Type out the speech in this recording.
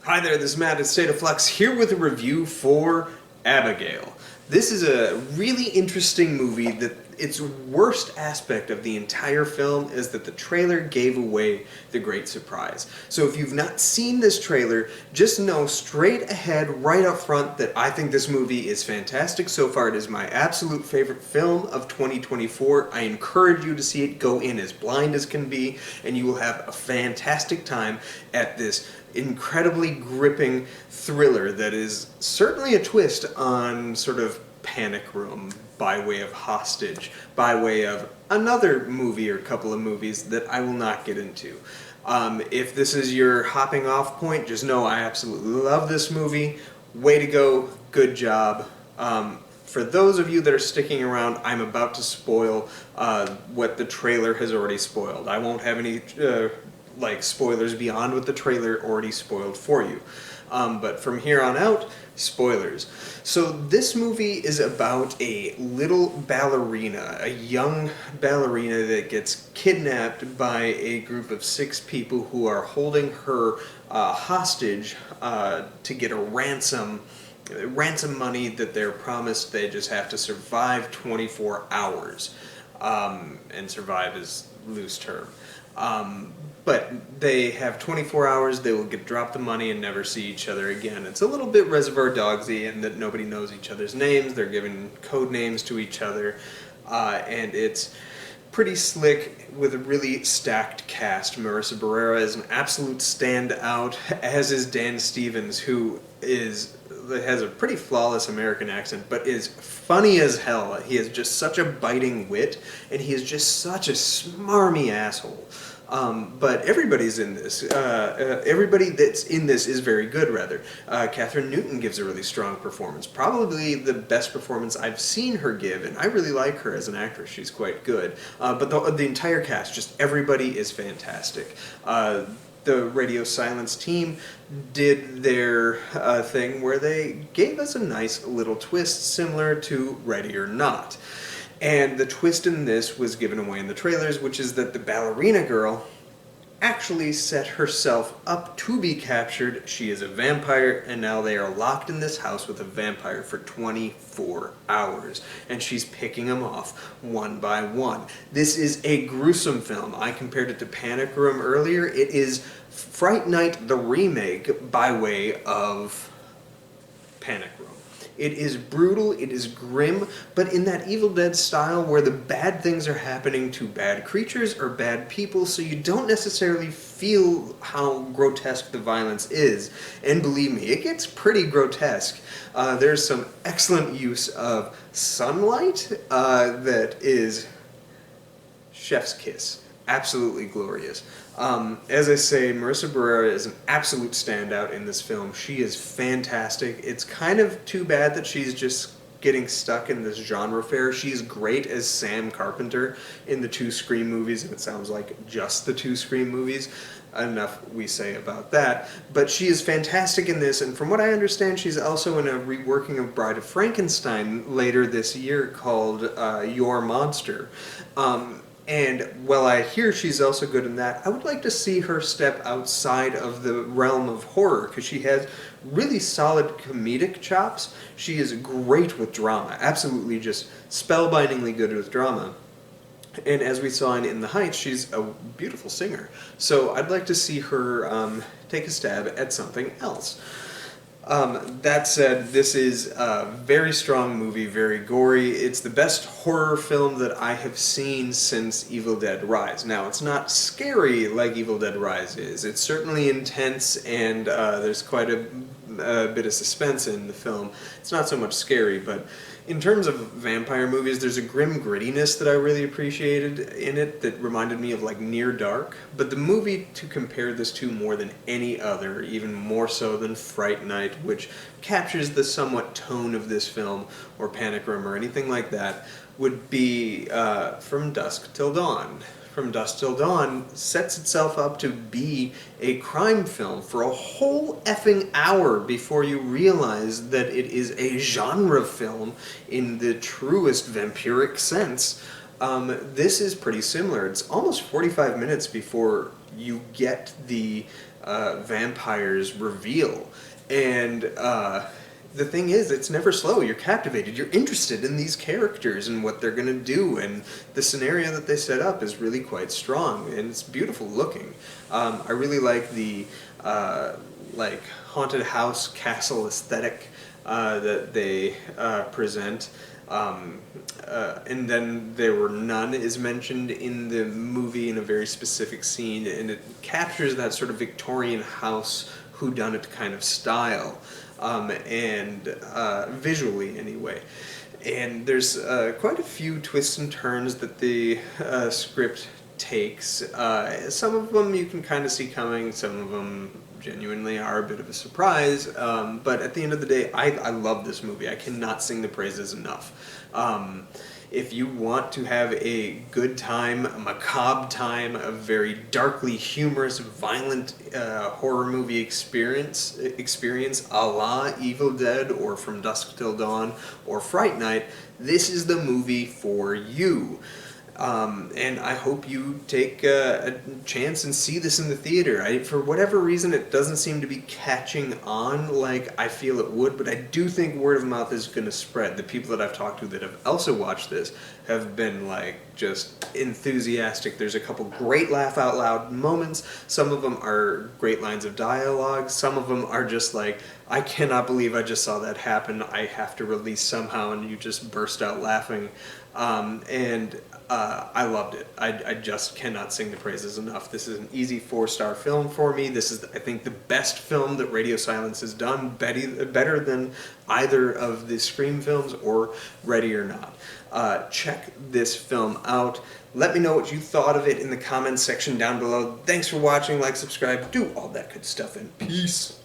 Hi there, this is Matt at State of Flux here with a review for Abigail. This is a really interesting movie that its worst aspect of the entire film is that the trailer gave away the great surprise. So if you've not seen this trailer, just know straight ahead, right up front, that I think this movie is fantastic. So far it is my absolute favorite film of 2024. I encourage you to see it. Go in as blind as can be, and you will have a fantastic time at this incredibly gripping thriller that is certainly a twist on sort of Panic Room by way of Hostage, by way of another movie or couple of movies that I will not get into. If this is your hopping off point, just know I absolutely love this movie. Way to go, good job. For those of you that are sticking around, I'm about to spoil what the trailer has already spoiled. I won't have any spoilers beyond what the trailer already spoiled for you. But from here on out, spoilers. So this movie is about a little ballerina, a young ballerina that gets kidnapped by a group of 6 people who are holding her hostage to get a ransom money that they're promised. They just have to survive 24 hours. And survive is loose term. But they have 24 hours, they will drop the money and never see each other again. It's a little bit Reservoir Dogsy in that nobody knows each other's names, they're giving code names to each other, and it's pretty slick with a really stacked cast. Marissa Barrera is an absolute standout, as is Dan Stevens, who has a pretty flawless American accent, but is funny as hell. He has just such a biting wit, and he is just such a smarmy asshole. But everybody's in this. Everybody that's in this is very good, rather. Kathryn Newton gives a really strong performance. Probably the best performance I've seen her give, and I really like her as an actress. She's quite good. But the entire cast, just everybody is fantastic. The Radio Silence team did their thing where they gave us a nice little twist similar to Ready or Not. And the twist in this was given away in the trailers, which is that the ballerina girl actually set herself up to be captured. She is a vampire, and now they are locked in this house with a vampire for 24 hours. And she's picking them off one by one. This is a gruesome film. I compared it to Panic Room earlier. It is Fright Night, the remake, by way of Panic Room. It is brutal, it is grim, but in that Evil Dead style where the bad things are happening to bad creatures or bad people, so you don't necessarily feel how grotesque the violence is. And believe me, it gets pretty grotesque. There's some excellent use of sunlight that is chef's kiss. Absolutely glorious. As I say, Marissa Barrera is an absolute standout in this film. She is fantastic. It's kind of too bad that she's just getting stuck in this genre fare. She's great as Sam Carpenter in the 2 Scream movies, and it sounds like just the 2 Scream movies. Enough we say about that. But she is fantastic in this, and from what I understand, she's also in a reworking of Bride of Frankenstein later this year called Your Monster. And while I hear she's also good in that, I would like to see her step outside of the realm of horror, because she has really solid comedic chops. She is great with drama, absolutely just spellbindingly good with drama. And as we saw in The Heights, she's a beautiful singer. So I'd like to see her take a stab at something else. That said, this is a very strong movie, very gory. It's the best horror film that I have seen since Evil Dead Rise. Now, it's not scary like Evil Dead Rise is. It's certainly intense, and there's quite a bit of suspense in the film. It's not so much scary, but in terms of vampire movies, there's a grim grittiness that I really appreciated in it that reminded me of like Near Dark. But the movie to compare this to more than any other, even more so than Fright Night, which captures the somewhat tone of this film, or Panic Room or anything like that, would be From Dusk Till Dawn. From Dusk Till Dawn sets itself up to be a crime film for a whole effing hour before you realize that it is a genre film in the truest vampiric sense. This is pretty similar. It's almost 45 minutes before you get the vampires reveal. And the thing is, it's never slow. You're captivated. You're interested in these characters and what they're going to do. And the scenario that they set up is really quite strong. And it's beautiful looking. I really like the haunted house castle aesthetic that they present. And then there were none is mentioned in the movie in a very specific scene, and it captures that sort of Victorian house whodunit kind of style, and visually anyway. And there's quite a few twists and turns that the script takes. Some of them you can kind of see coming, some of them genuinely are a bit of a surprise, but at the end of the day, I love this movie. I cannot sing the praises enough. If you want to have a good time, a macabre time, a very darkly humorous, violent horror movie experience a la Evil Dead or From Dusk Till Dawn or Fright Night, this is the movie for you. And I hope you take a chance and see this in the theater. For whatever reason, it doesn't seem to be catching on like I feel it would, but I do think word of mouth is going to spread. The people that I've talked to that have also watched this have been just enthusiastic. There's a couple great laugh out loud moments. Some of them are great lines of dialogue. Some of them are just I cannot believe I just saw that happen. I have to release somehow, and you just burst out laughing. I loved it. I just cannot sing the praises enough. This is an easy 4-star film for me. This is, I think, the best film that Radio Silence has done, better than either of the Scream films or Ready or Not. Check this film out. Let me know what you thought of it in the comments section down below. Thanks for watching. Like, subscribe, do all that good stuff, and peace.